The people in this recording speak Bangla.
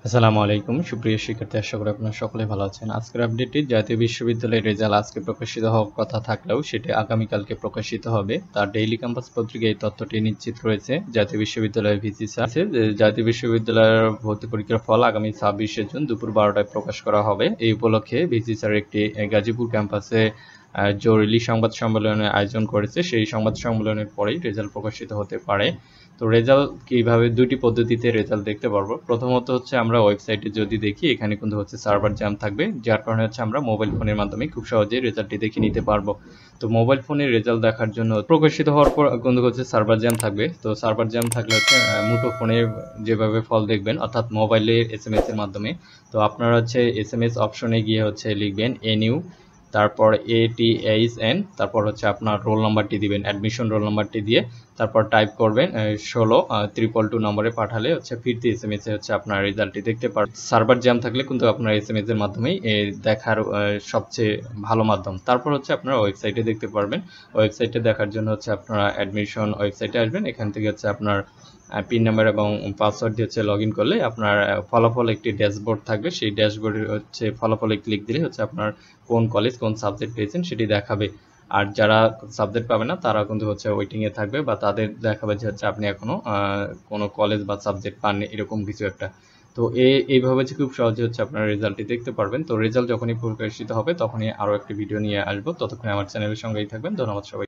আসসালামু আলাইকুম সুপ্রিয় শিক্ষার্থী, আশা করি আপনারা সকলে ভালো আছেন। আজকের আপডেটটি জাতীয় বিশ্ববিদ্যালয়ের রেজাল্ট আজকে প্রকাশিত হওয়ার কথা থাকলেও সেটি আগামীকালকে প্রকাশিত হবে। তার ডেইলি ক্যাম্পাস পত্রিকায় এই তথ্যটি নিশ্চিত রয়েছে। জাতীয় বিশ্ববিদ্যালয়ের ভিসি স্যার জাতীয় বিশ্ববিদ্যালয়ের ভর্তি পরীক্ষার ফল আগামী 26শে জুন দুপুর 12টায় প্রকাশ করা হবে। এই উপলক্ষে ভিসি স্যার একটি গাজীপুর ক্যাম্পাসে জরুরি সংবাদ সম্মেলনের আয়োজন করেছে। সেই সংবাদ সম্মেলনের পরেই রেজাল্ট প্রকাশিত হতে পারে। তো রেজাল্ট কিভাবে দুটি পদ্ধতিতে রেজাল্ট দেখতে পারবো। প্রথমত হচ্ছে আমরা ওয়েবসাইটে যদি দেখি, এখানে কিন্তু হচ্ছে সার্ভার জ্যাম থাকবে, যার কারণে হচ্ছে আমরা মোবাইল ফোনের মাধ্যমে খুব সহজেই রেজাল্টটি দেখে নিতে পারবো। তো মোবাইল ফোনের রেজাল্ট দেখার জন্য প্রকাশিত হওয়ার পর কিন্তু হচ্ছে সার্ভার জ্যাম থাকবে। তো সার্ভার জ্যাম থাকলে হচ্ছে মুঠো ফোনে যেভাবে ফল দেখবেন, অর্থাৎ মোবাইলের SMS এর মাধ্যমে, তো আপনারা হচ্ছে SMS অপশনে গিয়ে হচ্ছে লিখবেন NU, তারপর ATHN, তারপর হচ্ছে আপনার রোল নাম্বারটি দিবেন, অ্যাডমিশন রোল নাম্বারটি দিয়ে তারপর টাইপ করবেন 16 নম্বরে পাঠালে হচ্ছে ফিরতি SMS এ হচ্ছে আপনার রেজাল্টটি দেখতে পারবেন। সার্ভার জ্যাম থাকলে কিন্তু আপনার SMS এর মাধ্যমেই দেখার সবচেয়ে ভালো মাধ্যম। তারপর হচ্ছে আপনারা ওয়েবসাইটে দেখতে পারবেন। ওয়েবসাইটে দেখার জন্য হচ্ছে আপনারা অ্যাডমিশন ওয়েবসাইটে আসবেন। এখান থেকে হচ্ছে আপনার পিন নাম্বার এবং পাসওয়ার্ড দিয়ে হচ্ছে লগ ইন করলে আপনার ফলাফল একটি ড্যাশবোর্ড থাকবে। সেই ড্যাশবোর্ডে হচ্ছে ফলাফলে ক্লিক দিলে হচ্ছে আপনার কোন কলেজ কোন সাবজেক্ট পেয়েছেন সেটি দেখাবে। আর যারা সাবজেক্ট পাবে না তারা কিন্তু হচ্ছে ওয়েটিংয়ে থাকবে, বা তাদের দেখাবে যে হচ্ছে আপনি এখনো কোনো কলেজ বা সাবজেক্ট পাননি, এরকম কিছু একটা। তো এইভাবে হচ্ছে খুব সহজে হচ্ছে আপনারা রেজাল্টটি দেখতে পারবেন। তো রেজাল্ট যখনই প্রকাশিত হবে তখনই আরও একটি ভিডিও নিয়ে আসবো। ততক্ষণে আমার চ্যানেলের সঙ্গেই থাকবেন। ধন্যবাদ সবাই।